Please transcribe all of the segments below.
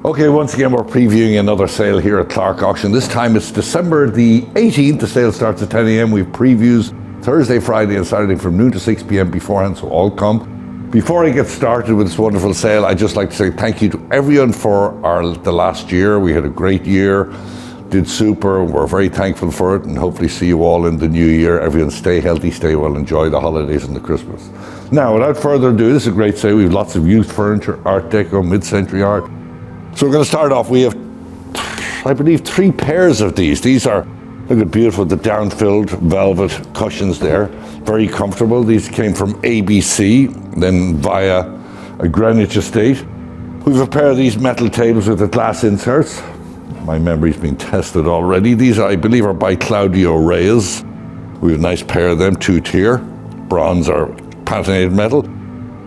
Okay, once again, we're previewing another sale here at Clarke Auction. This time it's December the 18th. The sale starts at 10 a.m. We have previews Thursday, Friday, and Saturday from noon to 6 p.m. beforehand, so all come. Before I get started with this wonderful sale, I'd just like to say thank you to everyone for the last year. We had a great year, did super. We're very thankful for it, and hopefully see you all in the new year. Everyone stay healthy, stay well, enjoy the holidays and the Christmas. Now, without further ado, this is a great sale. We have lots of used furniture, Art Deco, mid-century art. So we're going to start off. We have, I believe, 3 pairs of these. These are, look at beautiful, the down-filled velvet cushions there. Very comfortable. These came from ABC, then via a Greenwich estate. We have a pair of these metal tables with the glass inserts. My memory's been tested already. These, I believe, are by Claudio Reyes. We have a nice pair of them, 2-tier, bronze or patinated metal.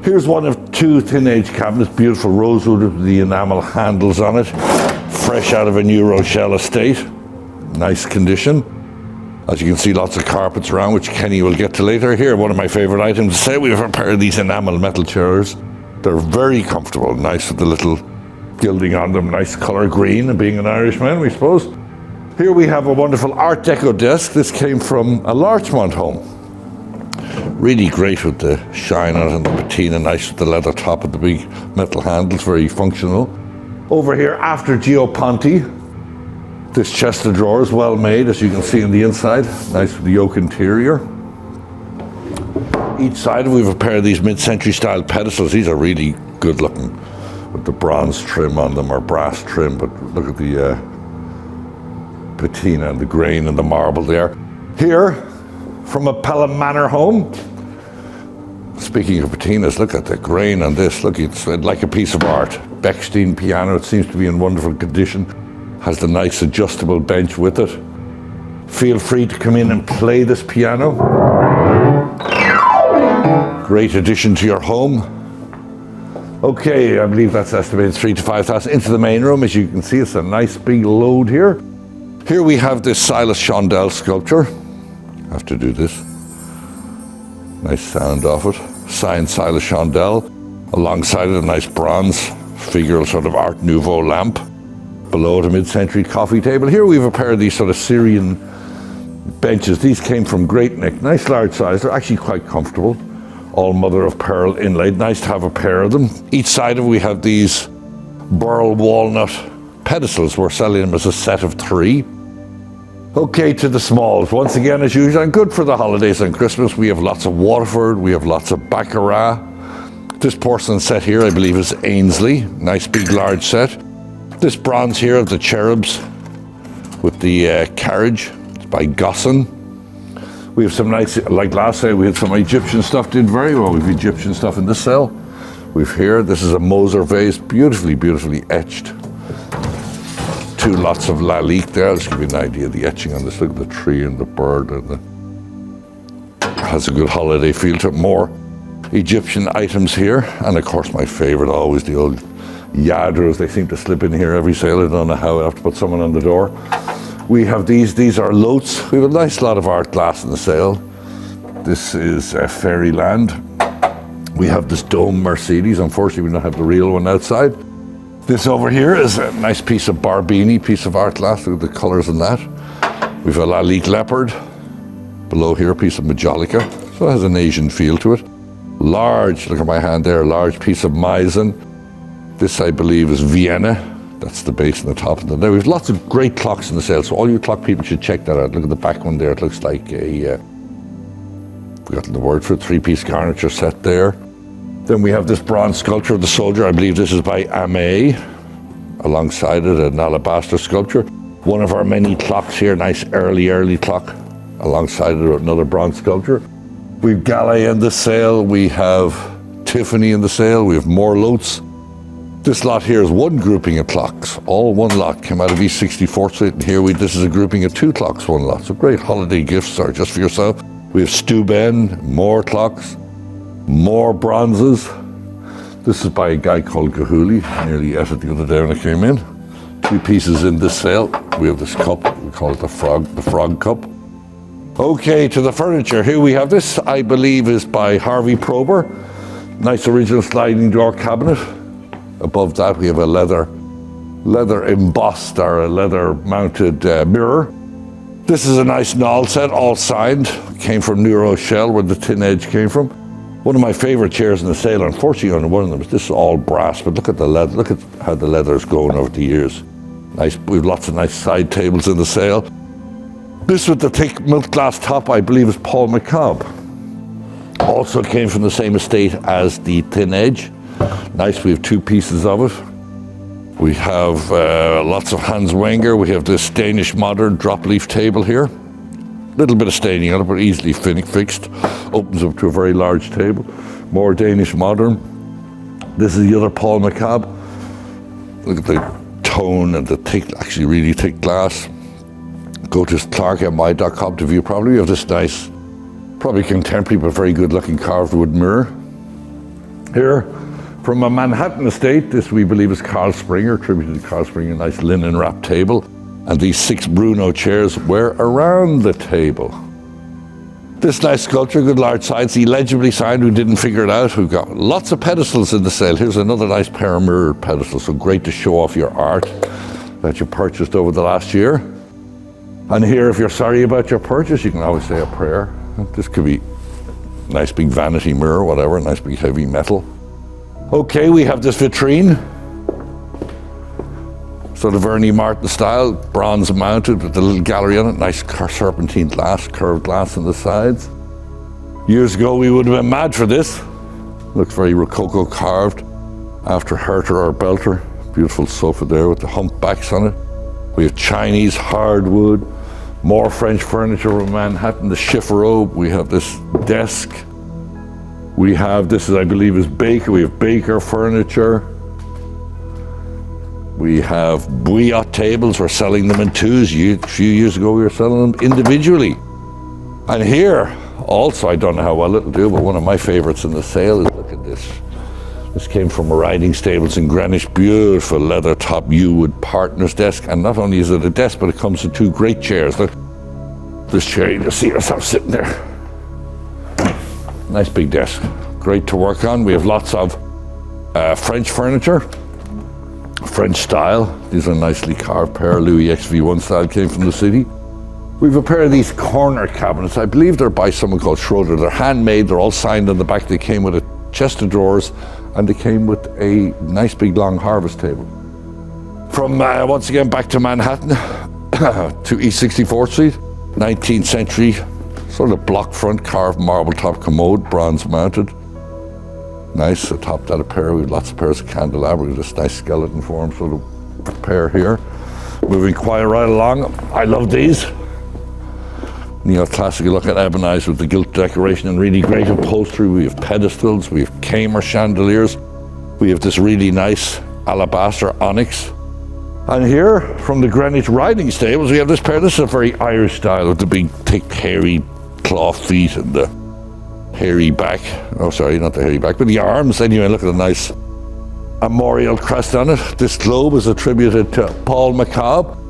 Here's one of 2 thin-edge cabinets, beautiful rosewood with the enamel handles on it, fresh out of a new Rochelle estate, nice condition. As you can see, lots of carpets around, which Kenny will get to later. Here, one of my favorite items to say, we have a pair of these enamel metal chairs. They're very comfortable, nice with the little gilding on them, nice color green, and being an Irishman, we suppose. Here we have a wonderful Art Deco desk. This came from a Larchmont home. Really great with the shine on it and the patina, nice with the leather top and the big metal handles, very functional. Over here, after Gio Ponti, this chest of drawers, well made, as you can see on the inside, nice with the oak interior. Each side we have a pair of these mid-century style pedestals. These are really good looking with the bronze trim on them, or brass trim, but look at the patina and the grain and the marble there. Here, from a Pelham Manor home. Speaking of patinas, look at the grain on this. Look, it's like a piece of art. Bechstein piano, it seems to be in wonderful condition. Has the nice adjustable bench with it. Feel free to come in and play this piano. Great addition to your home. Okay, I believe that's estimated 3,000 to 5,000. Into the main room, as you can see, it's a nice big load here. Here we have this Silas Shondell sculpture. Have to do this. Nice sound off it. Signed Silas Shondell. Alongside it, a nice bronze figural sort of Art Nouveau lamp. Below it, a mid-century coffee table. Here we have a pair of these sort of Syrian benches. These came from Great Neck. Nice large size. They're actually quite comfortable. All mother of pearl inlaid. Nice to have a pair of them. Each side of it, we have these burl walnut pedestals. We're selling them as a set of 3. Okay, to the smalls. Once again, as usual, and good for the holidays and Christmas. We have lots of Waterford, we have lots of Baccarat. This porcelain set here, I believe, is Ainsley. Nice big large set. This bronze here of the cherubs with the carriage, it's by Gosson. We have some nice, like last sale, we had some Egyptian stuff, did very well. We have Egyptian stuff in this sale. We've here, this is a Moser vase, beautifully, beautifully etched. 2 lots of lalique there. I'll just give you an idea of the etching on this. Look at the tree and the bird, and has a good holiday feel to it. More Egyptian items here, and of course my favorite, always the old Yadros. They seem to slip in here every sale. I don't know how. I have to put someone on the door. We have these are Lotes. We have a nice lot of art glass in the sale. This is Fairyland. We have this dome Mercedes. Unfortunately, we don't have the real one outside. This over here is a nice piece of Barbini, piece of art glass. Look at the colors in that. We've a Lalique leopard. Below here, a piece of Majolica. So it has an Asian feel to it. Large, look at my hand there, large piece of Meissen. This, I believe, is Vienna. That's the base and the top. And there we have lots of great clocks in the sale. So all you clock people should check that out. Look at the back one there. It looks like a, forgotten the word for it, 3-piece garniture set there. Then we have this bronze sculpture of the soldier. I believe this is by Amé. Alongside it, an alabaster sculpture. One of our many clocks here, nice early clock. Alongside it, another bronze sculpture. We've Gallet in the sale. We have Tiffany in the sale. We have more Lotes. This lot here is 1 grouping of clocks. All 1 lot came out of East 64th Street. And here this is a grouping of 2 clocks, 1 lot. So great holiday gifts are just for yourself. We have Steuben, more clocks. More bronzes. This is by a guy called Gahuli. Nearly ate it the other day when I came in. 2 pieces in this sale. We have this cup. We call it the frog cup. Okay, to the furniture. Here we have this, I believe, is by Harvey Prober. Nice original sliding door cabinet. Above that we have a leather leather embossed or a leather mounted mirror. This is a nice Knoll set, all signed. Came from New Rochelle, where the tin edge came from. One of my favorite chairs in the sale, unfortunately on one of them, this is all brass, but look at the leather, look at how the leather's grown over the years. Nice, we have lots of nice side tables in the sale. This with the thick milk glass top, I believe, is Paul McCobb. Also came from the same estate as the thin edge. Nice, we have two pieces of it. We have lots of Hans Wenger. We have this Danish modern drop leaf table here. Little bit of staining on it, but easily fixed. Opens up to a very large table. More Danish modern. This is the other Paul McCobb. Look at the tone and the thick, actually really thick glass. Go to clarkeny.com to view properly. We have this nice, probably contemporary but very good looking carved wood mirror. Here, from a Manhattan estate, this we believe is Carl Springer, attributed to Carl Springer, nice linen wrap table. And these 6 Bruno chairs were around the table. This nice sculpture, good large sides, illegibly signed, we didn't figure it out. We've got lots of pedestals in the sale. Here's another nice pair of mirrored pedestals, so great to show off your art that you purchased over the last year. And here, if you're sorry about your purchase, you can always say a prayer. This could be a nice big vanity mirror, whatever, nice big heavy metal. Okay, we have this vitrine. Sort of Ernie Martin style, bronze mounted with a little gallery on it, nice serpentine glass, curved glass on the sides. Years ago we would have been mad for this. Looks very Rococo carved, after Herter or Belter. Beautiful sofa there with the humpbacks on it. We have Chinese hardwood, more French furniture from Manhattan, the chifforobe. We have this desk. We have, this is I believe is Baker, we have Baker furniture. We have bouillotte tables, we're selling them in twos. A few years ago we were selling them individually. And here, also, I don't know how well it'll do, but one of my favorites in the sale is, look at this. This came from Riding Stables in Greenwich, beautiful leather top Yewood partner's desk. And not only is it a desk, but it comes with 2 great chairs. Look, this chair, you just see yourself sitting there. Nice big desk, great to work on. We have lots of French furniture. French style. These are nicely carved pair. Louis XV1 style, came from the city. We've a pair of these corner cabinets. I believe they're by someone called Schroeder. They're handmade. They're all signed on the back. They came with a chest of drawers and they came with a nice big long harvest table. From once again back to Manhattan to East 64th Street, 19th century sort of block front carved marble top commode, bronze mounted. Nice, atop that a pair, we have lots of pairs of candelabra with this nice skeleton form sort of pair here. Moving quite right along, I love these. Neoclassical looking ebonized with the gilt decoration and really great upholstery. We have pedestals, we have Kamer chandeliers. We have this really nice alabaster onyx. And here, from the Greenwich Riding Stables, we have this pair. This is a very Irish style with the big, thick, hairy cloth feet and the hairy back. Oh, sorry, not the hairy back, but the arms. Anyway, look at the nice armorial crest on it. This globe is attributed to Paul McCobb.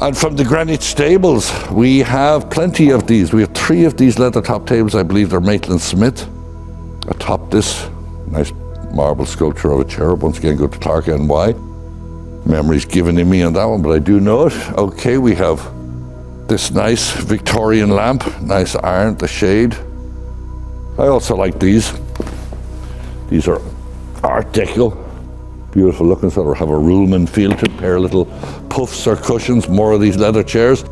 And from the Greenwich Stables, we have plenty of these. We have 3 of these leather top tables. I believe they're Maitland Smith. Atop this nice marble sculpture of a cherub. Once again, go to Clarke NY. Memory's given in me on that one, but I do know it. Okay, we have this nice Victorian lamp, nice iron, the shade. I also like these. These are Art Deco, beautiful looking, sort of have a Ruhlman feel to it. Pair of little puffs or cushions, more of these leather chairs.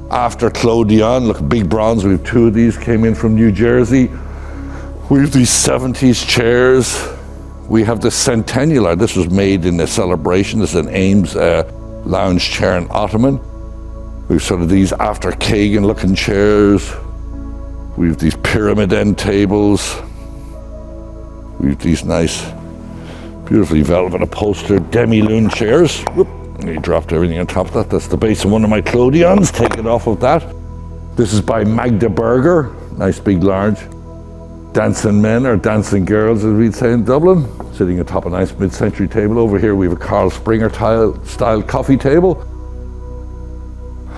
After Claude Dion, look, big bronze, we have 2 of these, came in from New Jersey. We have these 70s chairs. We have the Centennial, this was made in a celebration. This is an Ames lounge chair and ottoman. We have sort of these after Kagan looking chairs. We have these pyramid end tables. We have these nice, beautifully velvet upholstered demi-lune chairs. Whoop, he dropped everything on top of that. That's the base of one of my Clodions. Take it off of that. This is by Magda Berger. Nice big large. Dancing men or dancing girls, as we'd say in Dublin. Sitting atop a nice mid-century table. Over here we have a Carl Springer style coffee table.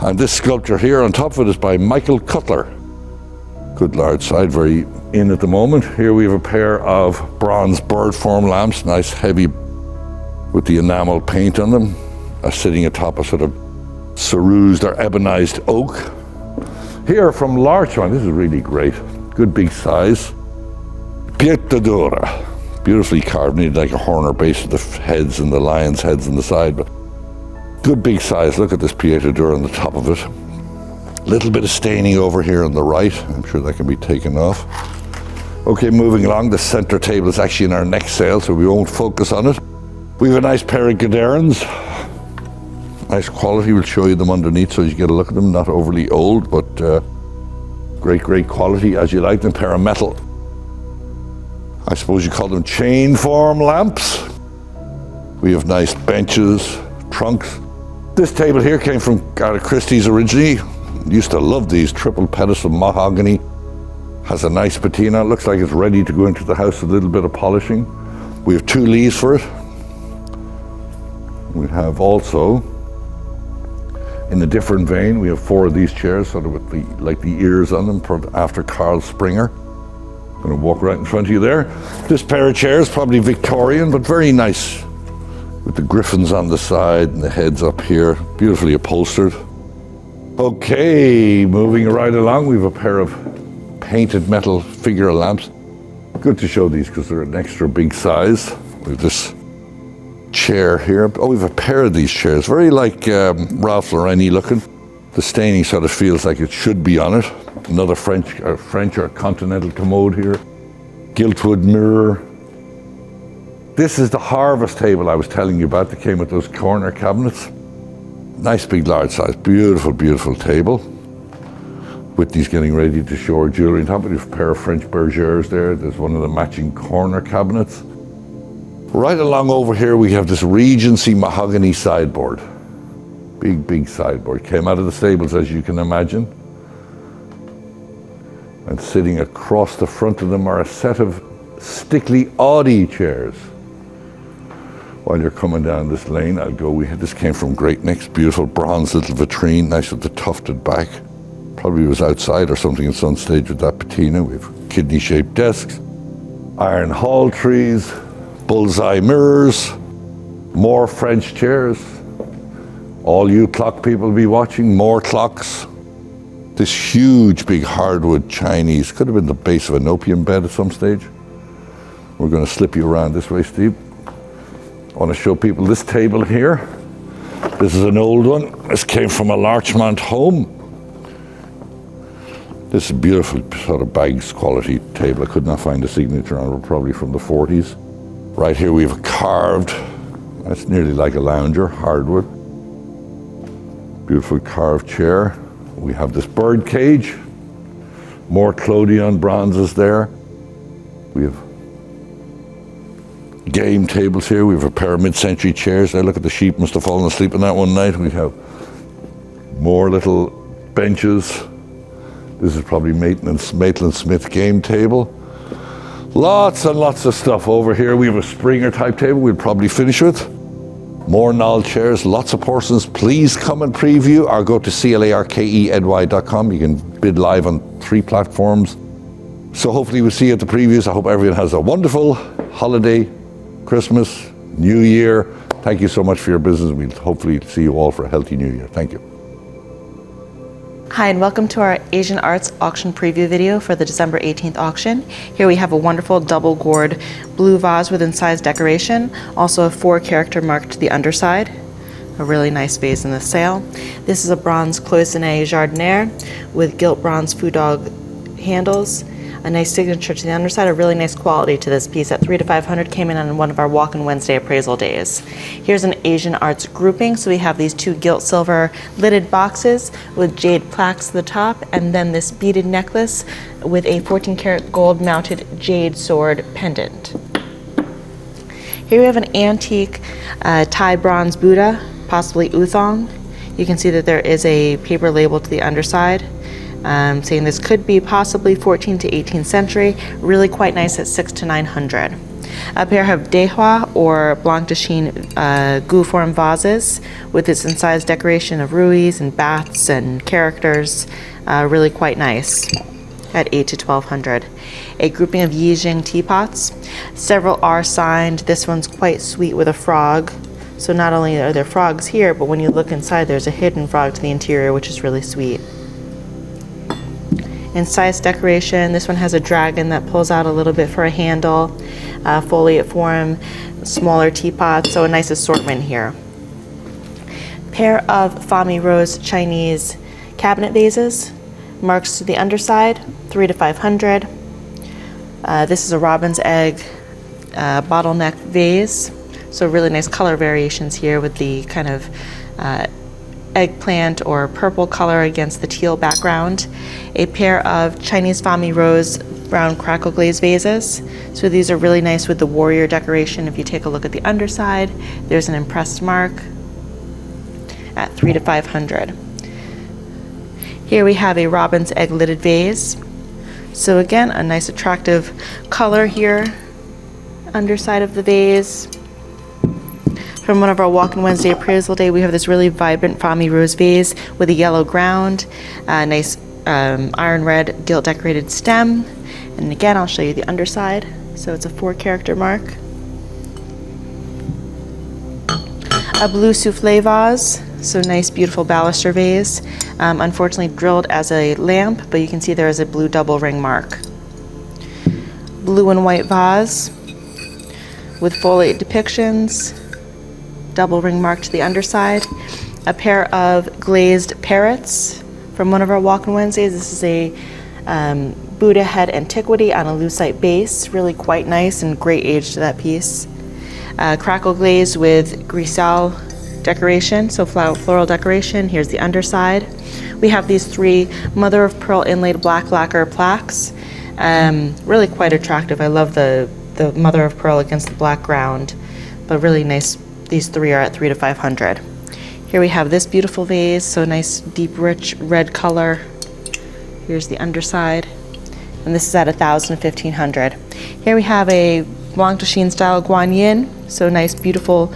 And this sculpture here on top of it is by Michael Cutler. Good large side, very in at the moment. Here we have a pair of bronze bird form lamps, nice heavy with the enamel paint on them. sitting atop a sort of cerused or ebonized oak. Here from Larchmont, this is really great. Good big size. Pietra dura. Beautifully carved, needed like a horner base with the heads and the lion's heads on the side, but good big size. Look at this Pietra dura on the top of it. Little bit of staining over here on the right. I'm sure that can be taken off. Okay, moving along, the center table is actually in our next sale, so we won't focus on it. We have a nice pair of Gaderans. Nice quality, we'll show you them underneath so you get a look at them. Not overly old, but great quality as you like them. Pair of metal, I suppose you call them chain form lamps. We have nice benches, trunks. This table here came from Christie's originally. Used to love these, triple pedestal mahogany. Has a nice patina. It looks like it's ready to go into the house with a little bit of polishing. We have 2 leaves for it. We have also, in a different vein, we have 4 of these chairs, sort of with the ears on them, after Carl Springer. I'm going to walk right in front of you there. This pair of chairs, probably Victorian, but very nice, with the griffins on the side and the heads up here, beautifully upholstered. Okay, moving right along, we have a pair of painted metal figure lamps. Good to show these because they're an extra big size. We have this chair here. Oh, we have a pair of these chairs, very like Ralph Lauren-y looking. The staining sort of feels like it should be on it. Another French or continental commode here. Giltwood mirror. This is the harvest table I was telling you about that came with those corner cabinets. Nice big large size, beautiful table. Whitney's getting ready to show her jewelry on top. We have a pair of French bergères there. There's one of the matching corner cabinets. Right along over here we have this Regency mahogany sideboard. Big sideboard. Came out of the stables, as you can imagine. And sitting across the front of them are a set of Stickley Audi chairs. While you're coming down this lane, this came from Great Neck's, beautiful bronze little vitrine, nice with the tufted back. Probably was outside or something at some stage with that patina. We have kidney-shaped desks, iron hall trees, bullseye mirrors, more French chairs. All you clock people will be watching, more clocks. This huge, big hardwood Chinese, could have been the base of an opium bed at some stage. We're going to slip you around this way, Steve. I want to show people this table here. This is an old one. This came from a Larchmont home. This is a beautiful sort of bags quality table. I could not find a signature on it, probably from the 40s. Right here we have a carved, that's nearly like a lounger, hardwood. Beautiful carved chair. We have this bird cage. More Clodion bronzes there. We have game tables here. We have a pair of mid-century chairs. Now look at the sheep, must have fallen asleep on that one night. We have more little benches. This is probably Maitland-Smith game table. Lots and lots of stuff over here. We have a Springer type table we'll probably finish with. More Knoll chairs, lots of porcelains. Please come and preview or go to clarkeny.com. You can bid live on 3 platforms. So hopefully we'll see you at the previews. I hope everyone has a wonderful holiday, Christmas, New Year. Thank you so much for your business. We'll hopefully see you all for a healthy New Year. Thank you. Hi, and welcome to our Asian Arts auction preview video for the December 18th auction. Here we have a wonderful double gourd blue vase with incised decoration, also a 4-character mark to the underside. A really nice vase in the sale. This is a bronze cloisonné jardinière with gilt bronze food dog handles. A nice signature to the underside, a really nice quality to this piece at $300 to $500, came in on one of our Walk-in Wednesday appraisal days. Here's an Asian Arts grouping. So we have these 2 gilt silver lidded boxes with jade plaques to the top, and then this beaded necklace with a 14-karat gold mounted jade sword pendant. Here we have an antique Thai bronze Buddha, possibly Uthong. You can see that there is a paper label to the underside. Saying this could be possibly 14th to 18th century, really quite nice at $600 to $900. A pair of Dehua or Blanc de Chine goo form vases with its incised decoration of ruies and baths and characters, really quite nice at $800 to $1,200. A grouping of Yijing teapots. Several are signed. This one's quite sweet with a frog. So not only are there frogs here, but when you look inside, there's a hidden frog to the interior, which is really sweet. In size decoration, this one has a dragon that pulls out a little bit for a handle, foliate form, smaller teapot, so a nice assortment here. Pair of Fami Rose Chinese cabinet vases, marks to the underside, 300 to 500. This is a robin's egg bottleneck vase, so really nice color variations here with the kind of eggplant or purple color against the teal background. A pair of Chinese Fami Rose brown crackle glaze vases. So these are really nice with the warrior decoration. If you take a look at the underside, there's an impressed mark at 300 to 500. Here we have a robin's egg lidded vase. So again, a nice attractive color here, underside of the vase. From one of our Walk-in Wednesday appraisal day, we have this really vibrant Fami Rose vase with a yellow ground, a nice iron red gilt decorated stem. And again, I'll show you the underside. So it's a 4-character mark. A blue souffle vase, so nice beautiful baluster vase. Unfortunately drilled as a lamp, but you can see there is a blue double ring mark. Blue and white vase with foliate depictions, double ring mark to the underside. A pair of glazed parrots from one of our Walk-in Wednesdays. This is a Buddha head antiquity on a lucite base, really quite nice and great age to that piece. Crackle glaze with griselle decoration, so floral decoration. Here's the underside. We have these 3 mother of pearl inlaid black lacquer plaques. Really quite attractive. I love the mother of pearl against the black ground, but really nice. These 3 are at 300 to 500. Here we have this beautiful vase, so nice deep rich red color. Here's the underside, and this is at 1,000 to 1,500. Here we have a Blanc de Chine style guanyin, so nice beautiful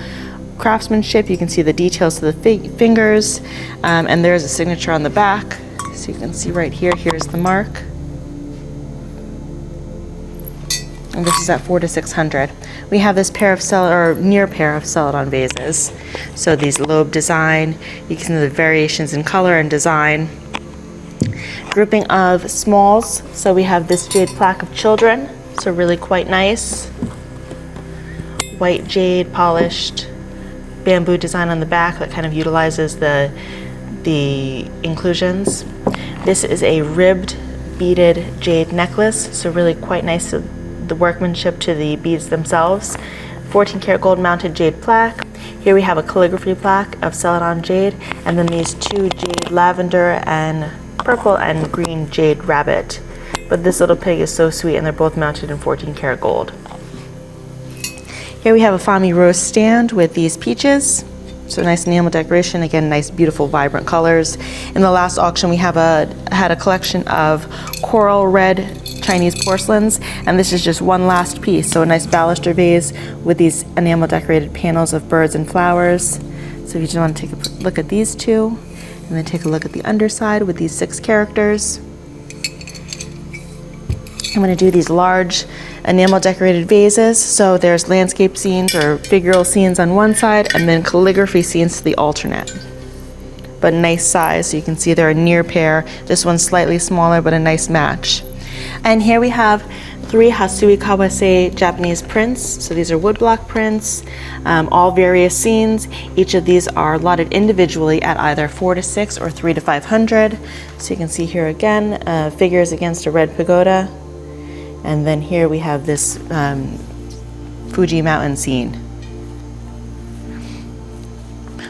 craftsmanship. You can see the details to the fingers, and there's a signature on the back, so you can see right here. Here's the mark, and this is at 400 to 600. We have this pair of near pair of celadon vases. So these lobe design, you can see the variations in color and design. Grouping of smalls. So we have this jade plaque of children, so really quite nice. White jade polished bamboo design on the back that kind of utilizes the inclusions. This is a ribbed beaded jade necklace, so really quite nice. The workmanship to the beads themselves. 14 karat gold mounted jade plaque. Here we have a calligraphy plaque of celadon jade, and then these 2 jade lavender and purple and green jade rabbit. But this little pig is so sweet, and they're both mounted in 14 karat gold. Here we have a Fami Rose stand with these peaches. So nice enamel decoration, again, nice beautiful vibrant colors. In the last auction we had a collection of coral red Chinese porcelains, and this is just one last piece. So a nice baluster vase with these enamel decorated panels of birds and flowers. So if you just want to take a look at these 2, and then take a look at the underside with these 6 characters. I'm going to do these large enamel decorated vases. So there's landscape scenes or figural scenes on one side, and then calligraphy scenes to the alternate. But nice size, so you can see they're a near pair. This one's slightly smaller, but a nice match. And here we have 3 Hasui Kawase Japanese prints. So these are woodblock prints, all various scenes. Each of these are lotted individually at either 400 to 600 or 300 to 500. So you can see here again, figures against a red pagoda. And then here we have this Fuji mountain scene.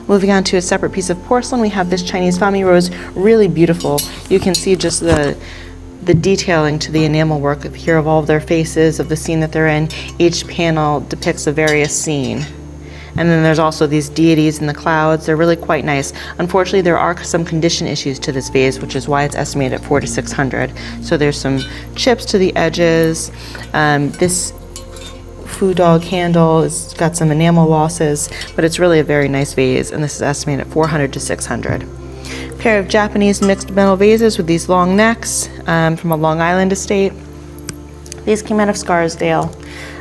Moving on to a separate piece of porcelain, we have this Chinese Fami Rose, really beautiful. You can see just the detailing to the enamel work here of all of their faces, of the scene that they're in. Each panel depicts a various scene. And then there's also these deities in the clouds. They're really quite nice. Unfortunately, there are some condition issues to this vase, which is why it's estimated at 400 to 600. So there's some chips to the edges. This Fu dog handle has got some enamel losses, but it's really a very nice vase, and this is estimated at 400 to 600. Pair of Japanese mixed metal vases with these long necks from a Long Island estate. These came out of Scarsdale.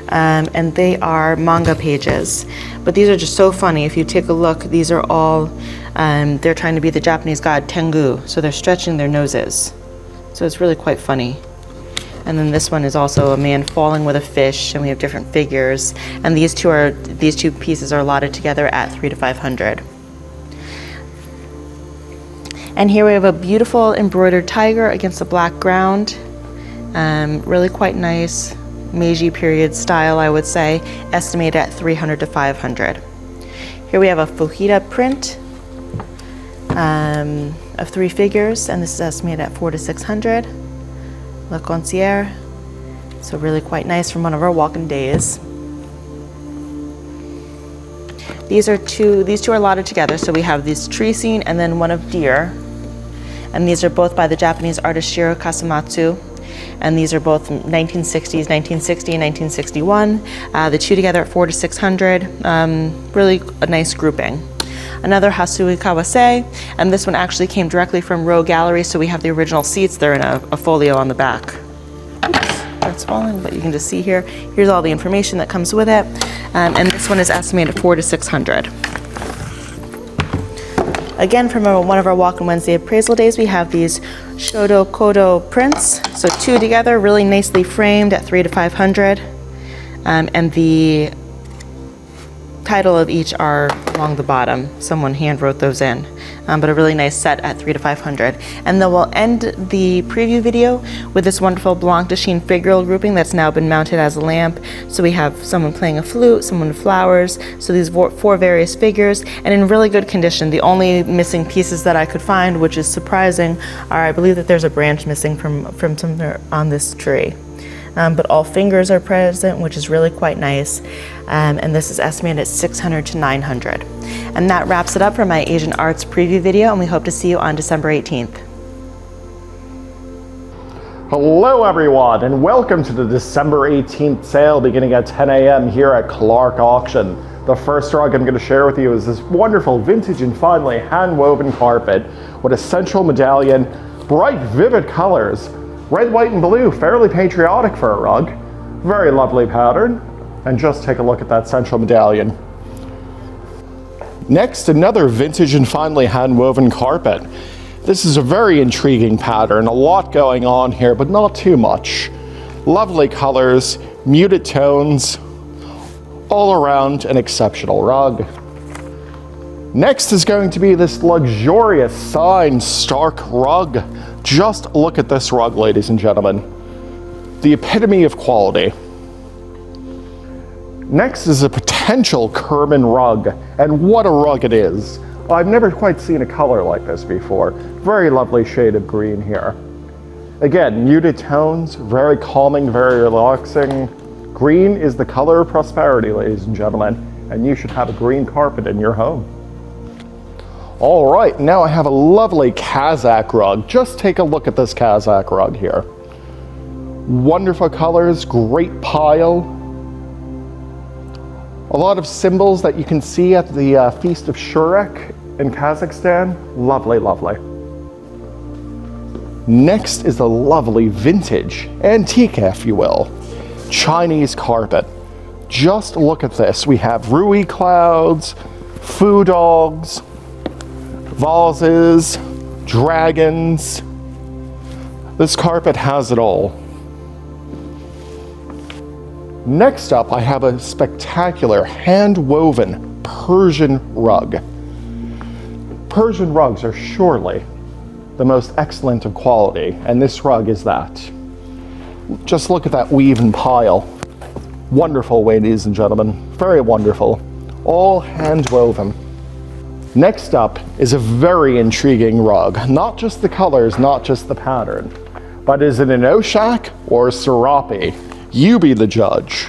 and they are manga pages. But these are just so funny. If you take a look, these are all, they're trying to be the Japanese god Tengu, so they're stretching their noses. So it's really quite funny. And then this one is also a man falling with a fish, and we have different figures. And these two pieces are allotted together at 300 to 500. And here we have a beautiful embroidered tiger against a black ground. Really quite nice, Meiji period style, I would say, estimated at 300 to 500. Here we have a fujita print of 3 figures, and this is estimated at 400 to 600. Le Concierge, so really quite nice from one of our walk-in days. These two are allotted together, so we have this tree scene and then one of deer. And these are both by the Japanese artist Shiro Kasamatsu. And these are both 1960s, 1960 and 1961. The two together at 400 to 600. Really a nice grouping. Another Hasui Kawase, and this one actually came directly from Row Gallery, so we have the original seats. They're in a folio on the back. Oops, that's falling, but you can just see here. Here's all the information that comes with it. And this one is estimated at 400 to 600. Again, from one of our Walk-in Wednesday appraisal days, we have these Shodo Kodo prints. So 2 together, really nicely framed at 300 to 500. And the title of each are along the bottom. Someone hand wrote those in, but a really nice set at 300 to 500. And then we'll end the preview video with this wonderful Blanc de Chine figural grouping that's now been mounted as a lamp. So we have someone playing a flute, someone with flowers. So these 4 various figures, and in really good condition. The only missing pieces that I could find, which is surprising, are I believe that there's a branch missing from somewhere on this tree. But all fingers are present, which is really quite nice. And this is estimated at 600 to 900. And that wraps it up for my Asian Arts preview video, and we hope to see you on December 18th. Hello everyone, and welcome to the December 18th sale beginning at 10 a.m. here at Clarke Auction. The first rug I'm going to share with you is this wonderful vintage and finely hand-woven carpet with a central medallion, bright vivid colors, red, white, and blue, fairly patriotic for a rug. Very lovely pattern. And just take a look at that central medallion. Next, another vintage and finely hand-woven carpet. This is a very intriguing pattern, a lot going on here, but not too much. Lovely colors, muted tones, all around an exceptional rug. Next is going to be this luxurious signed Stark rug. Just look at this rug, ladies and gentlemen. The epitome of quality. Next is a potential Kerman rug, and what a rug it is. I've never quite seen a color like this before. Very lovely shade of green here. Again, muted tones, very calming, very relaxing. Green is the color of prosperity, ladies and gentlemen, and you should have a green carpet in your home. All right, now I have a lovely Kazakh rug. Just take a look at this Kazakh rug here. Wonderful colors, great pile. A lot of symbols that you can see at the Feast of Shurek in Kazakhstan. Lovely, lovely. Next is a lovely vintage, antique if you will, Chinese carpet. Just look at this. We have Rui clouds, foo dogs, vases, dragons. This carpet has it all. Next up, I have a spectacular hand-woven Persian rug. Persian rugs are surely the most excellent of quality, and this rug is that. Just look at that weave and pile. Wonderful, ladies and gentlemen. Very wonderful. All hand-woven. Next up is a very intriguing rug. Not just the colors, not just the pattern, but is it an Oshak or a Serape? You be the judge.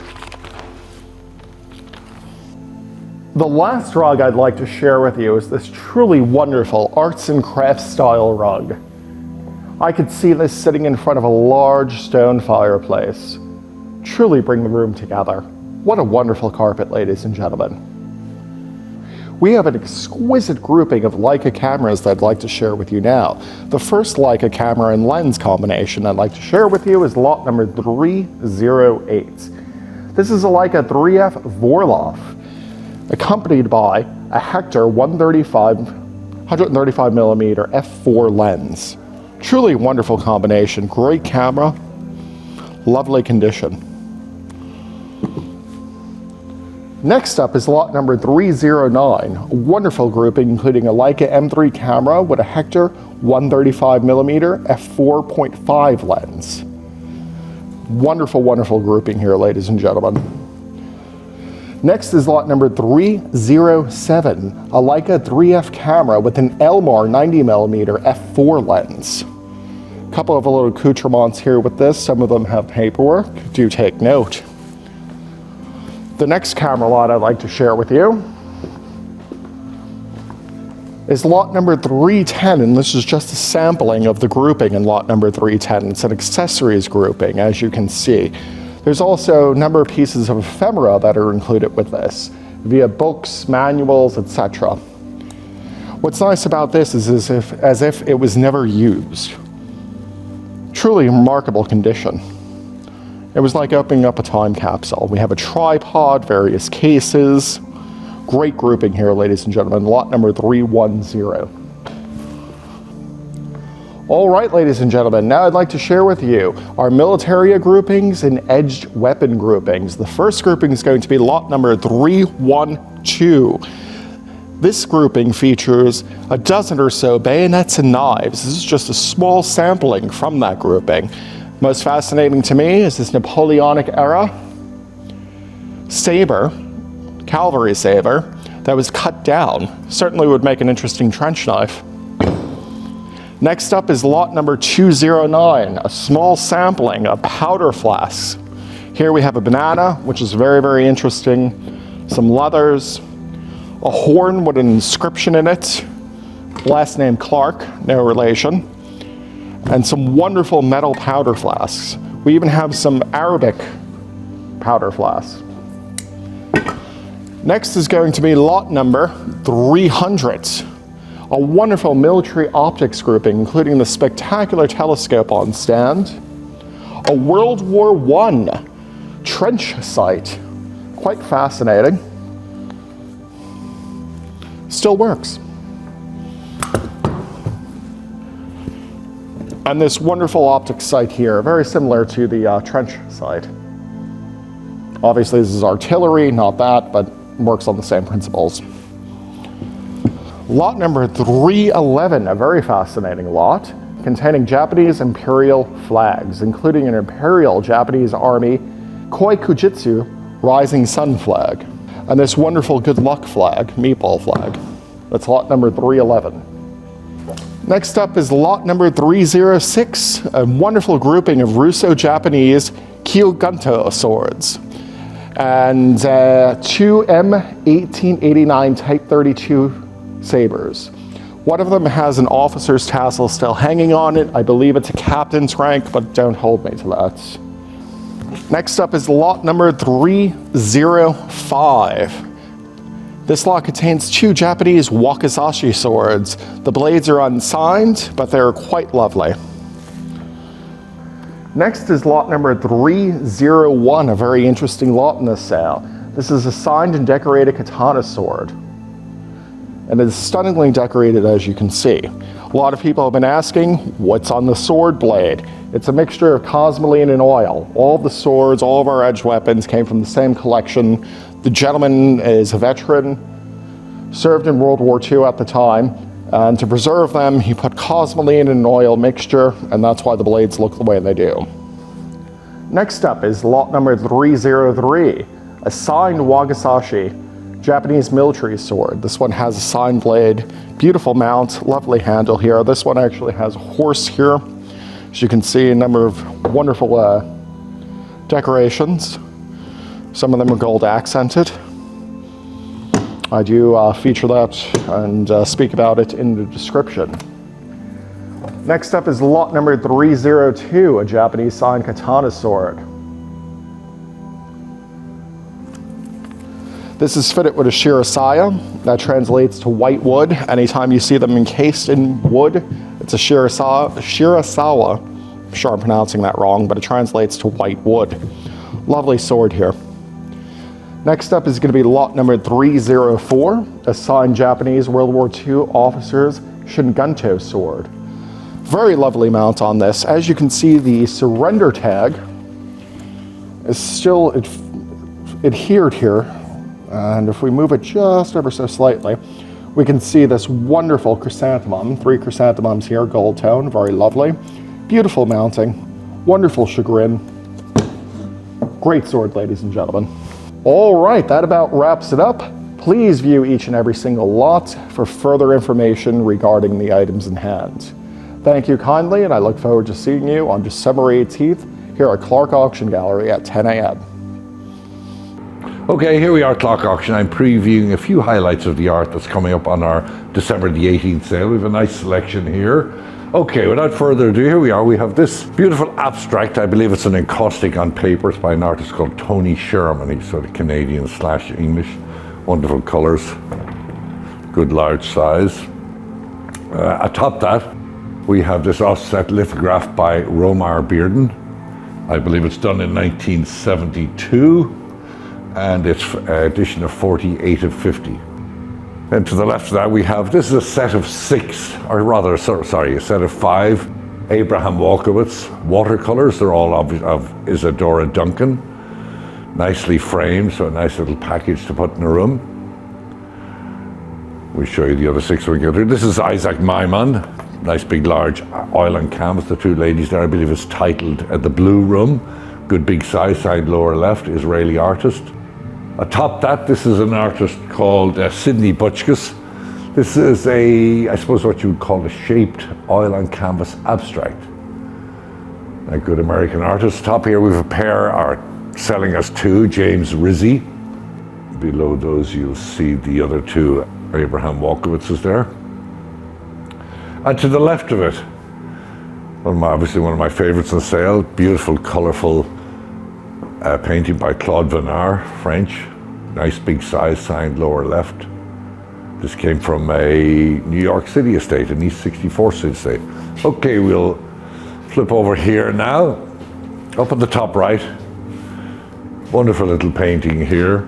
The last rug I'd like to share with you is this truly wonderful arts and crafts style rug. I could see this sitting in front of a large stone fireplace. Truly bring the room together. What a wonderful carpet, ladies and gentlemen. We have an exquisite grouping of Leica cameras that I'd like to share with you now. The first Leica camera and lens combination I'd like to share with you is lot number 308. This is a Leica 3F Vorloff, accompanied by a Hector 135mm f4 lens. Truly wonderful combination, great camera, lovely condition. Next up is lot number 309, a wonderful grouping including a Leica M3 camera with a Hector 135mm f4.5 lens. Wonderful, wonderful grouping here, ladies and gentlemen. Next is lot number 307, a Leica 3F camera with an Elmar 90mm f4 lens. A couple of little accoutrements here with this, some of them have paperwork, do take note. The next camera lot I'd like to share with you is lot number 310, and this is just a sampling of the grouping in lot number 310. It's an accessories grouping, as you can see. There's also a number of pieces of ephemera that are included with this, via books, manuals, etc. What's nice about this is as if it was never used. Truly remarkable condition. It was like opening up a time capsule. We have a tripod, various cases. Great grouping here, ladies and gentlemen. Lot number 310. All right, ladies and gentlemen, now I'd like to share with you our militaria groupings and edged weapon groupings. The first grouping is going to be lot number 312. This grouping features a dozen or so bayonets and knives. This is just a small sampling from that grouping. Most fascinating to me is this Napoleonic era saber, cavalry saber, that was cut down. Certainly would make an interesting trench knife. Next up is lot number 209, a small sampling of powder flasks. Here we have a banana, which is very, very interesting, some leathers, a horn with an inscription in it, last name Clarke, no relation, and some wonderful metal powder flasks. We even have some Arabic powder flasks. Next is going to be lot number 300, a wonderful military optics grouping, including the spectacular telescope on stand, a World War I trench sight, quite fascinating, still works. And this wonderful optics sight here, very similar to the trench sight. Obviously this is artillery, not that, but works on the same principles. Lot number 311, a very fascinating lot, containing Japanese imperial flags, including an imperial Japanese army Koikujitsu rising sun flag, and this wonderful good luck flag, meatball flag. That's lot number 311. Next up is lot number 306, a wonderful grouping of Russo-Japanese Kyogunto swords, and two M1889 Type 32 sabers. One of them has an officer's tassel still hanging on it. I believe it's a captain's rank, but don't hold me to that. Next up is lot number 305. This lot contains two Japanese wakizashi swords. The blades are unsigned, but they're quite lovely. Next is lot number 301, a very interesting lot in this sale. This is a signed and decorated katana sword, and it is stunningly decorated, as you can see. A lot of people have been asking, what's on the sword blade? It's a mixture of cosmoline and oil. All of the swords, all of our edged weapons came from the same collection. The gentleman is a veteran, served in World War II at the time, and to preserve them, he put cosmoline in an oil mixture, and that's why the blades look the way they do. Next up is lot number 303, a signed wakizashi Japanese military sword. This one has a signed blade, beautiful mount, lovely handle here. This one actually has a horse here. As you can see, a number of wonderful decorations. Some of them are gold accented. I do feature that and speak about it in the description. Next up is lot number 302, a Japanese signed katana sword. This is fitted with a shirasaya. That translates to white wood. Anytime you see them encased in wood, it's a shirasawa. I'm sure I'm pronouncing that wrong, but it translates to white wood. Lovely sword here. Next up is going to be lot number 304, a signed Japanese World War II officer's Shinganto sword. Very lovely mount on this. As you can see, the surrender tag is still adhered here. And if we move it just ever so slightly, we can see this wonderful chrysanthemum, 3 chrysanthemums here, gold tone, very lovely. Beautiful mounting, wonderful chagrin. Great sword, ladies and gentlemen. All right, that about wraps it up. Please view each and every single lot for further information regarding the items in hand. Thank you kindly, and I look forward to seeing you on December 18th here at Clarke Auction Gallery at 10 a.m. Okay, here we are at Clarke Auction. I'm previewing a few highlights of the art that's coming up on our December the 18th sale. We have a nice selection here. Okay, without further ado, here we are. We have this beautiful abstract. I believe it's an encaustic on paper. It's by an artist called Tony Sherman. He's sort of Canadian/English. Wonderful colors, good large size. Atop that, we have this offset lithograph by Romar Bearden. I believe it's done in 1972, and it's edition of 48 of 50. And to the left of that, we have, this is a set of 6, or rather, sorry, a set of 5 Abraham Walkowitz watercolors. They're all of Isadora Duncan. Nicely framed, so a nice little package to put in a room. We'll show you the other 6 when we get through. This is Isaac Maimon. Nice big large oil and canvas. The 2 ladies there, I believe, is titled The Blue Room. Good big size, side lower left, Israeli artist. Atop that, this is an artist called Sidney Butchkus. This is I suppose what you would call a shaped oil and canvas abstract. A good American artist. Top here we have a pair are selling us 2, James Rizzi. Below those you'll see the other 2 Abraham Walkowitzes there. And to the left of it, obviously one of my favorites on sale, beautiful, colorful painting by Claude Venard, French. Nice big size, signed lower left. This came from a New York City estate, an East 64th Street estate. Okay, we'll flip over here now. Up at the top right, wonderful little painting here.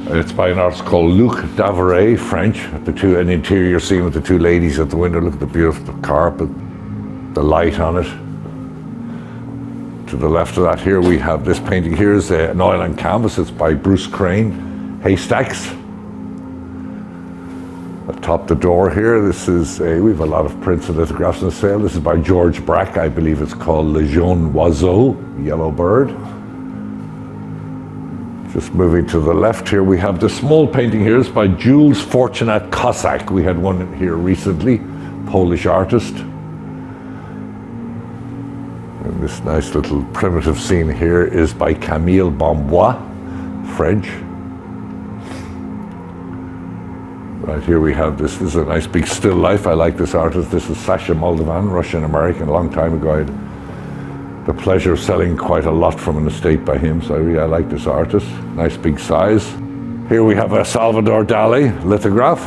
It's by an artist called Luc Davaray, French. An interior scene with the 2 ladies at the window. Look at the beautiful carpet, the light on it. To the left of that here, we have this painting here is an oil and canvas. It's by Bruce Crane, Haystacks. Atop the door here, we have a lot of prints and lithographs on sale. This is by George Braque. I believe it's called Le Jaune Oiseau, Yellow Bird. Just moving to the left here, we have this small painting here. It's by Jules Fortunat Kossak. We had one here recently, Polish artist. And this nice little primitive scene here is by Camille Bombois, French. Right here we have this is a nice big still life. I like this artist. This is Sasha Moldovan, Russian-American, a long time ago. I had the pleasure of selling quite a lot from an estate by him, so I like this artist. Nice big size. Here we have a Salvador Dali lithograph.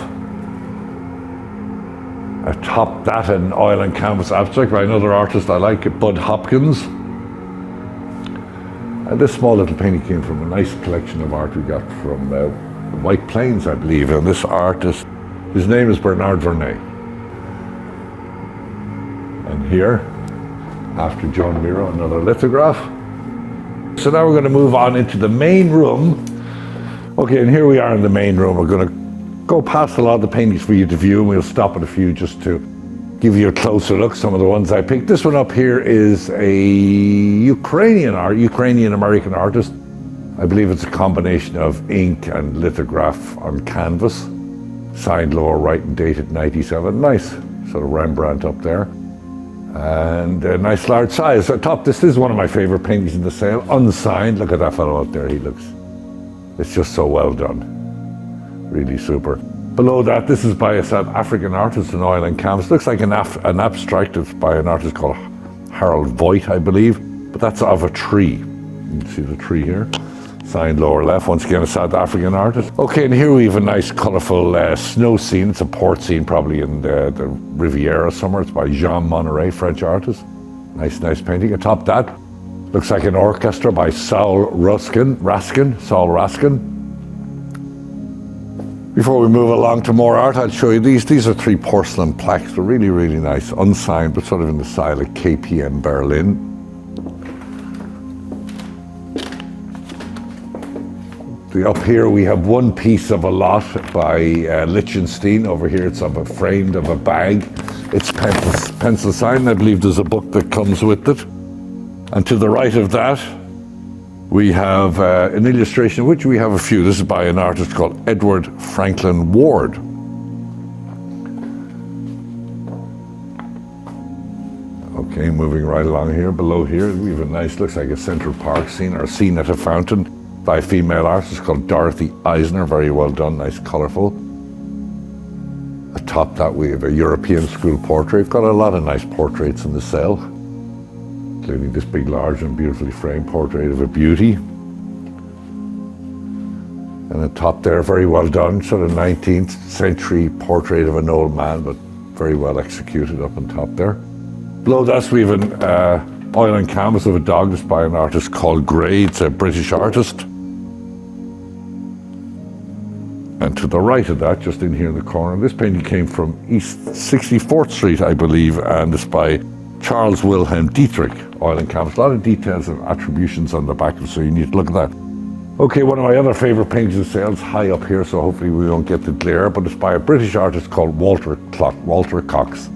Atop that, an oil and canvas abstract by another artist I like, Bud Hopkins. And this small little painting came from a nice collection of art we got from White Plains, I believe. And this artist, his name is Bernard Vernet. And here, after John Miro, another lithograph. So now we're going to move on into the main room. Okay, and here we are in the main room. We're going to go past a lot of the paintings for you to view, and we'll stop at a few just to give you a closer look. Some of the ones I picked. This one up here is a Ukrainian-American artist. I believe it's a combination of ink and lithograph on canvas. Signed lower right and dated 97. Nice sort of Rembrandt up there. And a nice large size. Atop, this is one of my favorite paintings in the sale, unsigned. Look at that fellow up there, it's just so well done. Really super. Below that, this is by a South African artist in oil and canvas. Looks like an abstract. It's by an artist called Harold Voigt, I believe, but that's of a tree. You can see the tree here. Signed lower left, once again a South African artist. Okay, and here we have a nice colourful snow scene. It's a port scene, probably in the Riviera somewhere. It's by Jean Monneray, French artist. Nice painting. Atop that, looks like an orchestra by Saul Raskin. Before we move along to more art, I'll show you these. These are 3 porcelain plaques. They're really, really nice, unsigned, but sort of in the style of KPM Berlin. Up here we have one piece of a lot by Lichtenstein. Over here it's of a framed of a bag. It's pencil signed. I believe there's a book that comes with it. And to the right of that, we have an illustration, which we have a few. This is by an artist called Edward Franklin Ward. Okay, moving right along here. Below here, we have a nice, looks like a Central Park scene, or scene at a fountain by a female artist called Dorothy Eisner. Very well done, nice, colourful. Atop that, we have a European school portrait. We've got a lot of nice portraits in the cell, including this big, large and beautifully framed portrait of a beauty. And atop there, very well done, sort of 19th century portrait of an old man, but very well executed up on top there. Below that, we have an oil and canvas of a dog. This by an artist called Gray. It's a British artist. And to the right of that, just in here in the corner, this painting came from East 64th Street, I believe, and it's by Charles Wilhelm Dietrich, oil and canvas. A lot of details and attributions on the back, so you need to look at that. Okay, one of my other favourite paintings of sales, high up here, so hopefully we won't get the glare, but it's by a British artist called Walter Cox.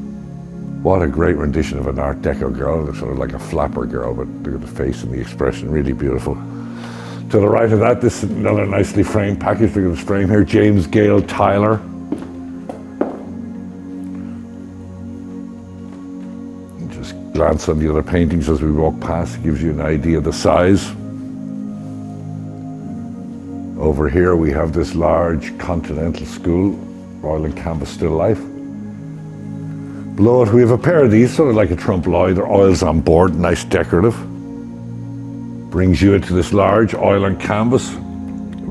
What a great rendition of an Art Deco girl. It's sort of like a flapper girl, but look at the face and the expression, really beautiful. To the right of that, this is another nicely framed package. Look at this frame here, James Gale Tyler. Just glance on the other paintings as we walk past. It gives you an idea of the size. Over here we have this large Continental School, oil and canvas still life. Below it we have a pair of these, sort of like a trompe l'oeil. They're oils on board, nice decorative. Brings you into this large oil and canvas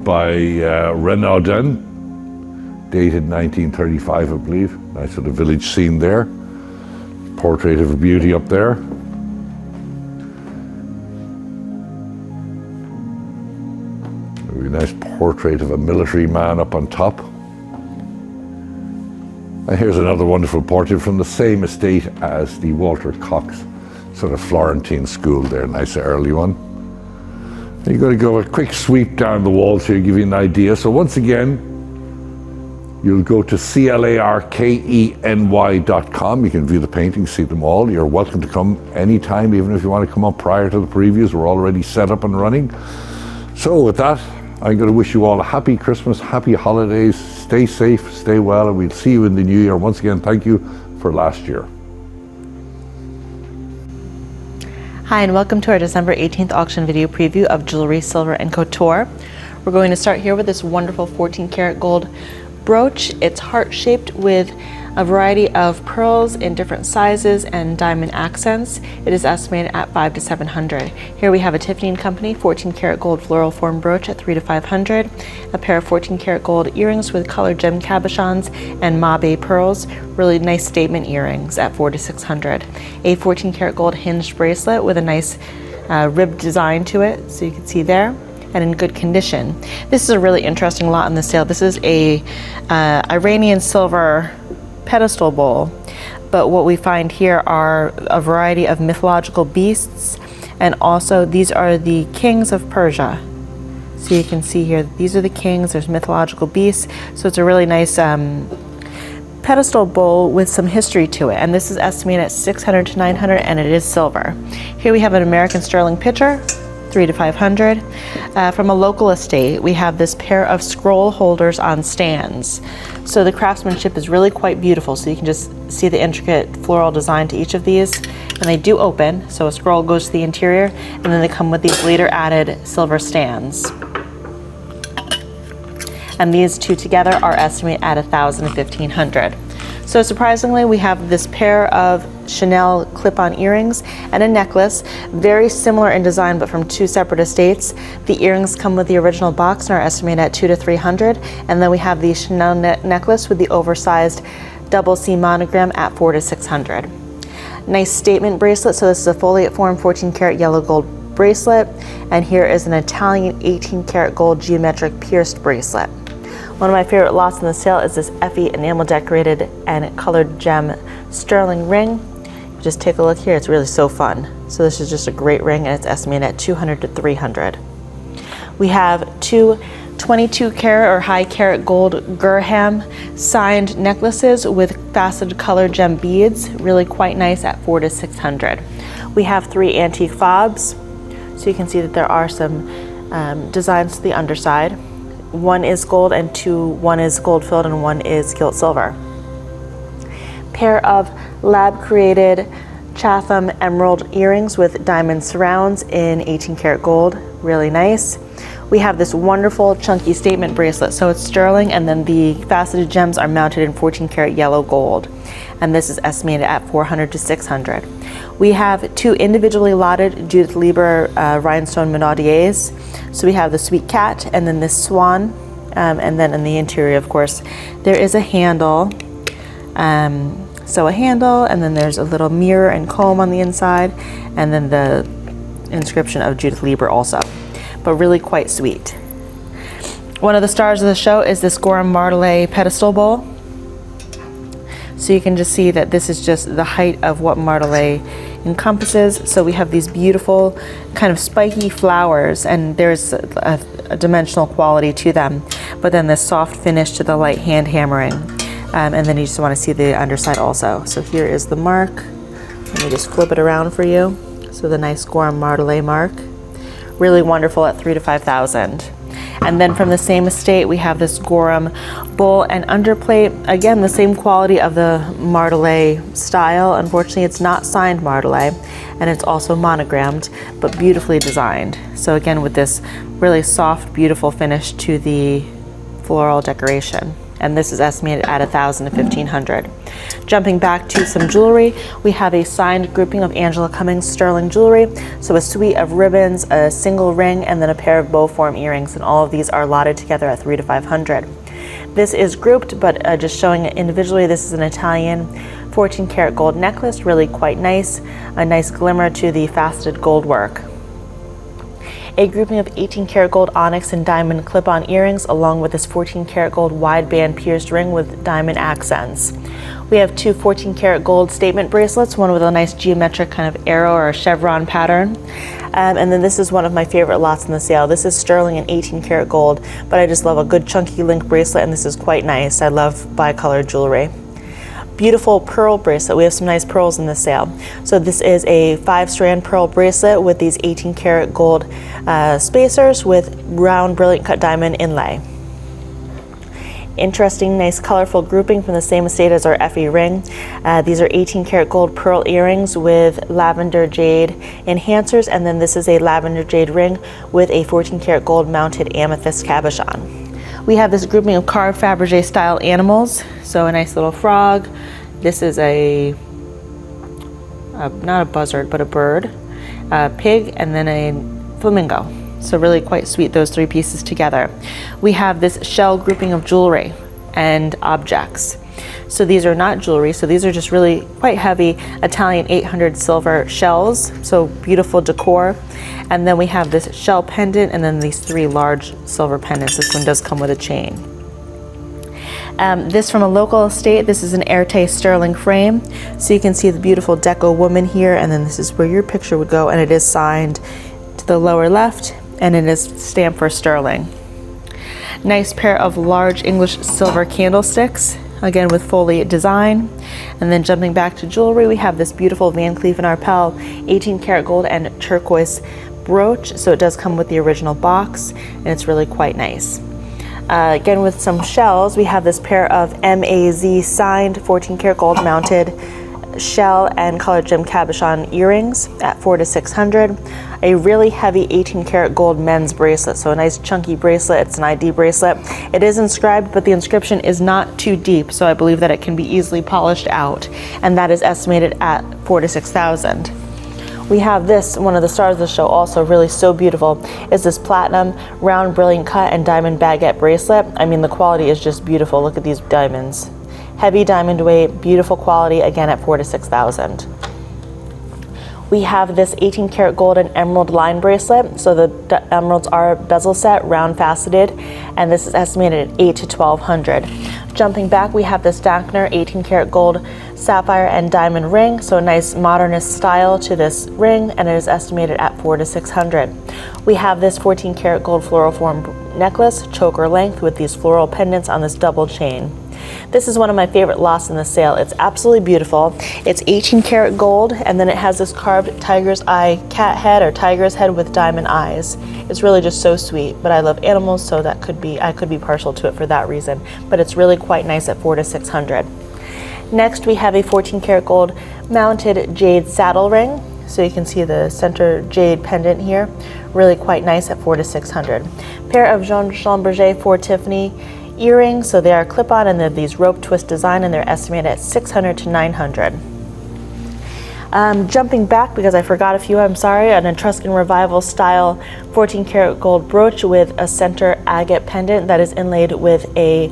by Renaudin, dated 1935, I believe. Nice sort of village scene there. Portrait of a beauty up there. A nice portrait of a military man up on top. And here's another wonderful portrait from the same estate as the Walter Cox sort of Florentine school there, nice early one. You've got to go a quick sweep down the walls here, give you an idea. So once again, you'll go to clarkeny.com. You can view the paintings, see them all. You're welcome to come anytime, even if you want to come up prior to the previews. We're already set up and running. So with that, I'm going to wish you all a happy Christmas, happy holidays. Stay safe, stay well, and we'll see you in the new year. Once again, thank you for last year. Hi, and welcome to our December 18th auction video preview of jewelry, silver, and couture. We're going to start here with this wonderful 14 karat gold brooch. It's heart-shaped with a variety of pearls in different sizes and diamond accents. It is estimated at $500 to $700. Here we have a Tiffany & Company 14 karat gold floral form brooch at $300 to $500. A pair of 14 karat gold earrings with colored gem cabochons and mabe pearls. Really nice statement earrings at $400 to $600. A 14 karat gold hinged bracelet with a nice ribbed design to it, so you can see there, and in good condition. This is a really interesting lot in the sale. This is a Iranian silver pedestal bowl, but what we find here are a variety of mythological beasts, and also these are the kings of Persia. So you can see here, these are the kings, there's mythological beasts, so it's a really nice pedestal bowl with some history to it, and this is estimated at $600 to $900, and it is silver. Here we have an American sterling pitcher, $300 to $500. From a local estate, we have this pair of scroll holders on stands. So the craftsmanship is really quite beautiful. So you can just see the intricate floral design to each of these. And they do open, so a scroll goes to the interior, and then they come with these later added silver stands. And these two together are estimated at $1,000 to $1,500. So surprisingly, we have this pair of Chanel clip-on earrings and a necklace, very similar in design but from two separate estates. The earrings come with the original box and are estimated at $200 to $300, and then we have the Chanel necklace with the oversized double C monogram at $400 to $600. Nice statement bracelet. So this is a foliate form 14 karat yellow gold bracelet, and here is an Italian 18 karat gold geometric pierced bracelet. One of my favorite lots in the sale is this Effie enamel decorated and colored gem sterling ring. Just take a look here, it's really so fun. So this is just a great ring, and it's estimated at $200 to $300. We have two 22 karat or high carat gold Graham signed necklaces with faceted colored gem beads, really quite nice, at $400 to $600. We have three antique fobs, so you can see that there are some designs to the underside. One is gold and one is gold filled and one is gilt silver. Pair of lab created Chatham emerald earrings with diamond surrounds in 18 karat gold, really nice. We have this wonderful chunky statement bracelet. So it's sterling, and then the faceted gems are mounted in 14 karat yellow gold. And this is estimated at $400 to $600. We have two individually lotted Judith Lieber rhinestone Menaudiers. So we have the Sweet Cat and then this Swan. And then in the interior, of course, there is a handle. So a handle, and then there's a little mirror and comb on the inside, and then the inscription of Judith Lieber also. But really quite sweet. One of the stars of the show is this Gorham Martelet pedestal bowl. So you can just see that this is just the height of what Martelet encompasses. So we have these beautiful kind of spiky flowers, and there's a dimensional quality to them, but then this soft finish to the light hand hammering. And then you just want to see the underside also. So here is the mark. Let me just flip it around for you. So the nice Gorham Martelet mark. Really wonderful at $3,000 to $5,000. And then from the same estate, we have this Gorham bowl and underplate. Again, the same quality of the Martelet style. Unfortunately, it's not signed Martelet, and it's also monogrammed, but beautifully designed. So again, with this really soft, beautiful finish to the floral decoration. And this is estimated at $1,000 to $1,500. Jumping back to some jewelry, we have a signed grouping of Angela Cummings sterling jewelry. So a suite of ribbons, a single ring, and then a pair of bow form earrings, and all of these are lotted together at $300 to $500. This is grouped, but just showing it individually. This is an Italian 14 karat gold necklace, really quite nice. A nice glimmer to the faceted gold work. A grouping of 18 karat gold onyx and diamond clip-on earrings, along with this 14 karat gold wide band pierced ring with diamond accents. We have two 14 karat gold statement bracelets, one with a nice geometric kind of arrow or a chevron pattern. And then this is one of my favorite lots in the sale. This is sterling and 18 karat gold, but I just love a good chunky link bracelet, and this is quite nice. I love bicolor jewelry. Beautiful pearl bracelet. We have some nice pearls in the sale. So this is a 5-strand pearl bracelet with these 18 karat gold spacers with round brilliant cut diamond inlay. Interesting, nice colorful grouping from the same estate as our Effie ring. These are 18 karat gold pearl earrings with lavender jade enhancers, and then this is a lavender jade ring with a 14 karat gold mounted amethyst cabochon. We have this grouping of carved Fabergé style animals. So a nice little frog. This is not a buzzard, but a bird, a pig, and then a flamingo. So really quite sweet, those three pieces together. We have this shell grouping of jewelry and objects. So these are not jewelry, so these are just really quite heavy Italian 800 silver shells, so beautiful decor. And then we have this shell pendant, and then these three large silver pendants. This one does come with a chain. This from a local estate, this is an Erte sterling frame. So you can see the beautiful deco woman here, and then this is where your picture would go, and it is signed to the lower left, and it is stamped for sterling. Nice pair of large English silver candlesticks, again with foley design. And then jumping back to jewelry, we have this beautiful Van Cleef & Arpels 18 karat gold and turquoise brooch. So it does come with the original box, and it's really quite nice. Again with some shells, we have this pair of MAZ signed 14 karat gold mounted shell and colored gem cabochon earrings at $400 to $600. A really heavy 18 karat gold men's bracelet, so a nice chunky bracelet. It's an ID bracelet. It is inscribed, but the inscription is not too deep, so I believe that it can be easily polished out, and that is estimated at $4,000 to $6,000. We have this, one of the stars of the show, also really so beautiful, is this platinum round brilliant cut and diamond baguette bracelet. I mean, the quality is just beautiful. Look at these diamonds. Heavy diamond weight, beautiful quality, again at $4,000 to $6,000. We have this 18 karat gold and emerald line bracelet. So the emeralds are bezel set, round faceted, and this is estimated at $800 to $1,200. Jumping back, we have this Dankner 18 karat gold sapphire and diamond ring. So a nice modernist style to this ring, and it is estimated at $400 to $600. We have this 14 karat gold floral form necklace, choker length, with these floral pendants on this double chain. This is one of my favorite lots in the sale. It's absolutely beautiful. It's 18 karat gold, and then it has this carved tiger's eye cat head or tiger's head with diamond eyes. It's really just so sweet, but I love animals, so I could be partial to it for that reason. But it's really quite nice at $400 to $600. Next, we have a 14 karat gold mounted jade saddle ring. So you can see the center jade pendant here. Really quite nice at $400 to $600. Pair of Jean Schlumberger for Tiffany earrings, so they are clip-on and they're these rope twist design, and they're estimated at $600 to $900. Jumping back because I forgot a few, I'm sorry, an Etruscan Revival style 14 karat gold brooch with a center agate pendant that is inlaid with a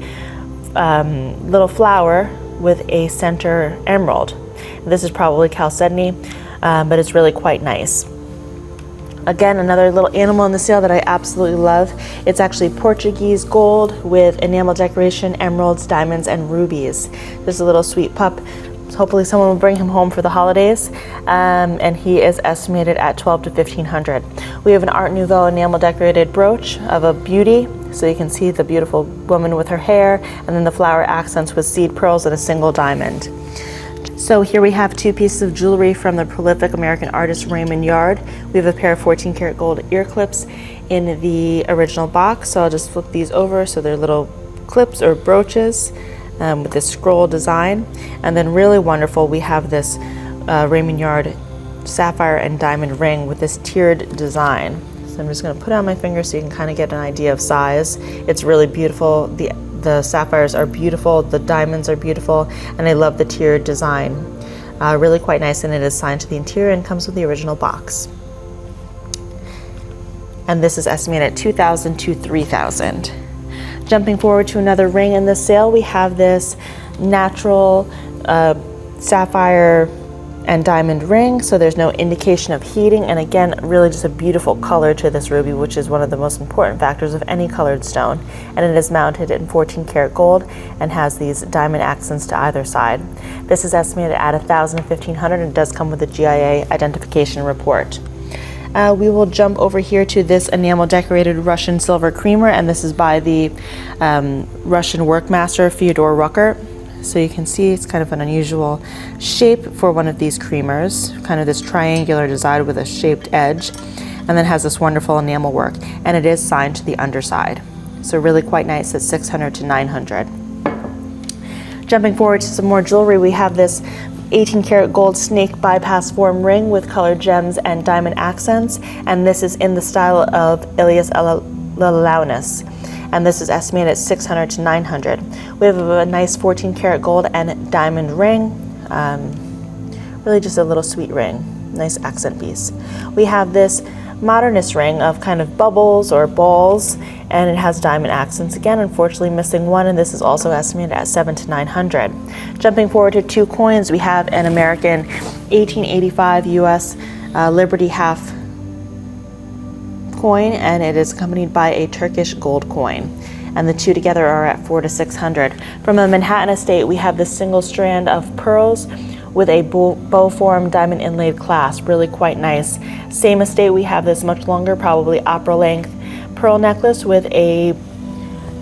little flower with a center emerald. This is probably chalcedony, but it's really quite nice. Again, another little animal in the sale that I absolutely love. It's actually Portuguese gold with enamel decoration, emeralds, diamonds, and rubies. There's a little sweet pup. Hopefully someone will bring him home for the holidays. And he is estimated at $1,200 to $1,500. We have an Art Nouveau enamel decorated brooch of a beauty. So you can see the beautiful woman with her hair, and then the flower accents with seed pearls and a single diamond. So here we have two pieces of jewelry from the prolific American artist Raymond Yard. We have a pair of 14 karat gold ear clips in the original box. So I'll just flip these over so they're little clips or brooches with this scroll design. And then really wonderful, we have this Raymond Yard sapphire and diamond ring with this tiered design. So I'm just going to put it on my finger so you can kind of get an idea of size. It's really beautiful. The sapphires are beautiful, the diamonds are beautiful, and I love the tiered design. Really quite nice, and it is signed to the interior and comes with the original box. And this is estimated at $2,000 to $3,000. Jumping forward to another ring in this sale, we have this natural sapphire and diamond ring, so there's no indication of heating, and again, really just a beautiful color to this ruby, which is one of the most important factors of any colored stone. And it is mounted in 14 karat gold and has these diamond accents to either side. This is estimated at $1,000 to $1,500 and does come with a GIA identification report. We will jump over here to this enamel decorated Russian silver creamer, and this is by the Russian workmaster Fyodor Rucker. So you can see it's kind of an unusual shape for one of these creamers, kind of this triangular design with a shaped edge, and then has this wonderful enamel work, and it is signed to the underside. So really quite nice at $600 to $900. Jumping forward to some more jewelry, we have this 18 karat gold snake bypass form ring with colored gems and diamond accents, and this is in the style of Ilias Lalaunis. And this is estimated at $600 to $900. We have a nice 14 karat gold and diamond ring. Really just a little sweet ring, nice accent piece. We have this modernist ring of kind of bubbles or balls, and it has diamond accents again, unfortunately missing one, and this is also estimated at $700 to $900. Jumping forward to two coins, we have an American 1885 US Liberty half coin, and it is accompanied by a Turkish gold coin, and the two together are at $400 to $600. From the Manhattan estate, we have this single strand of pearls with a bow form diamond inlaid clasp, really quite nice. Same estate, we have this much longer, probably opera length pearl necklace with a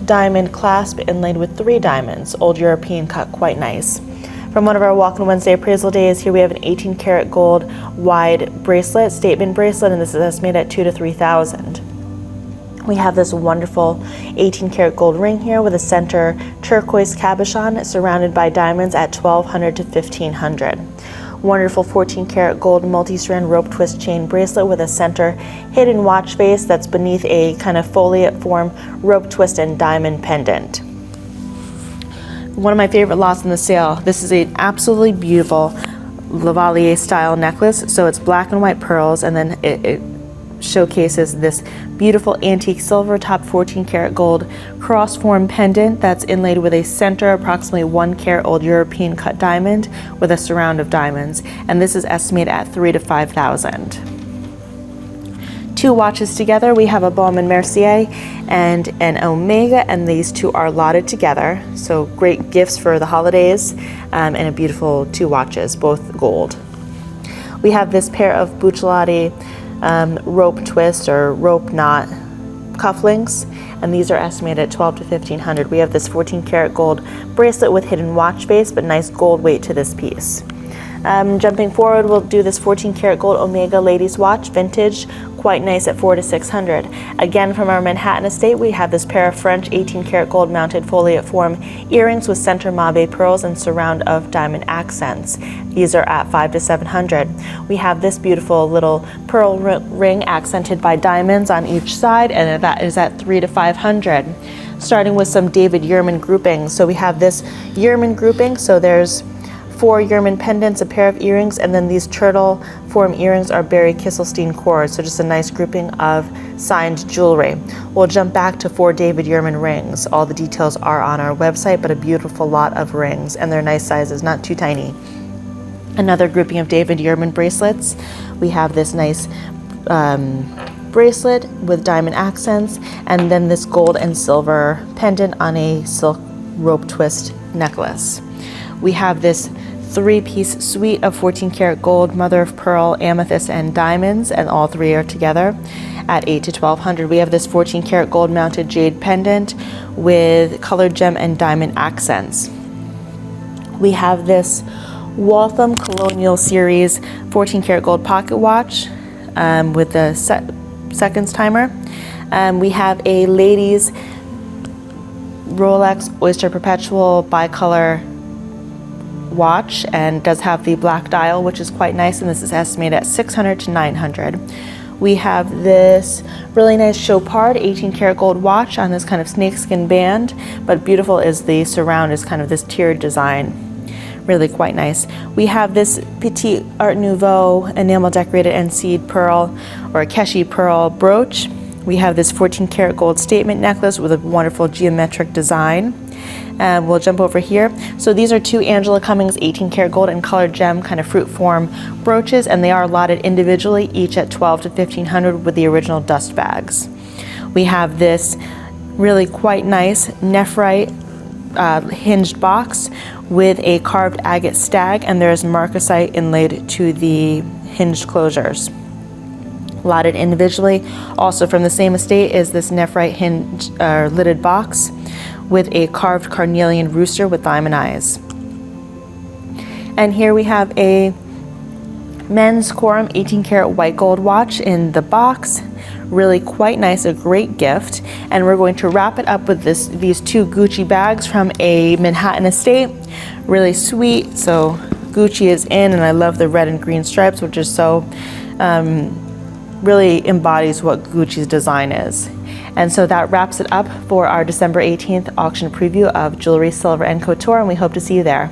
diamond clasp inlaid with 3 diamonds, old European cut, quite nice. From one of our Walk-in Wednesday appraisal days, here we have an 18 karat gold wide bracelet, statement bracelet, and this is estimated at $2,000 to $3,000. We have this wonderful 18 karat gold ring here with a center turquoise cabochon surrounded by diamonds at $1,200 to $1,500. Wonderful 14 karat gold multi-strand rope twist chain bracelet with a center hidden watch face that's beneath a kind of foliate form rope twist and diamond pendant. One of my favorite lots in the sale. This is an absolutely beautiful Lavalier style necklace. So it's black and white pearls, and then it showcases this beautiful antique silver topped 14 karat gold cross form pendant that's inlaid with a center approximately 1 carat old European cut diamond with a surround of diamonds, and this is estimated at $3,000 to $5,000. Two watches together, we have a Baume & Mercier and an Omega, and these two are lotted together, so great gifts for the holidays, and a beautiful two watches, both gold. We have this pair of Buccellati rope twist or rope knot cufflinks, and these are estimated at $1,200 to $1,500. We have this 14 karat gold bracelet with hidden watch face, but nice gold weight to this piece. Jumping forward, we'll do this 14 karat gold Omega ladies watch, vintage, quite nice at $400 to $600. Again, from our Manhattan estate, we have this pair of French 18 karat gold mounted foliate form earrings with center mabe pearls and surround of diamond accents. These are at $500 to $700. We have this beautiful little pearl ring accented by diamonds on each side, and that is at $300 to $500. Starting with some David Yurman groupings. So we have this Yurman grouping, so there's 4 Yurman pendants, a pair of earrings, and then these turtle form earrings are Barry Kisselstein cords, so just a nice grouping of signed jewelry. We'll jump back to 4 David Yurman rings. All the details are on our website, but a beautiful lot of rings, and they're nice sizes, not too tiny. Another grouping of David Yurman bracelets. We have this nice bracelet with diamond accents, and then this gold and silver pendant on a silk rope twist necklace. We have this 3-piece suite of 14 karat gold, mother of pearl, amethyst, and diamonds, and all 3 are together at $800 to $1,200. We have this 14 karat gold mounted jade pendant with colored gem and diamond accents. We have this Waltham Colonial Series 14 karat gold pocket watch with the seconds timer. We have a ladies Rolex Oyster Perpetual bicolor watch, and does have the black dial, which is quite nice, and this is estimated at $600 to $900. We have this really nice Chopard 18 karat gold watch on this kind of snakeskin band, but beautiful is the surround is kind of this tiered design, really quite nice. We have this Petit Art Nouveau enamel decorated and seed pearl or Keshi pearl brooch. We have this 14 karat gold statement necklace with a wonderful geometric design. We'll jump over here. So these are 2 Angela Cummings 18 karat gold and colored gem kind of fruit form brooches, and they are allotted individually, each at $1,200 to $1,500 with the original dust bags. We have this really quite nice nephrite hinged box with a carved agate stag, and there's marcasite inlaid to the hinged closures. Allotted individually. Also from the same estate is this nephrite hinged lidded box with a carved carnelian rooster with diamond eyes. And here we have a men's Corum 18 karat white gold watch in the box. Really quite nice, a great gift. And we're going to wrap it up with these 2 Gucci bags from a Manhattan estate. Really sweet. So Gucci is in, and I love the red and green stripes, which is so really embodies what Gucci's design is. And so that wraps it up for our December 18th auction preview of jewelry, silver, and couture, and we hope to see you there.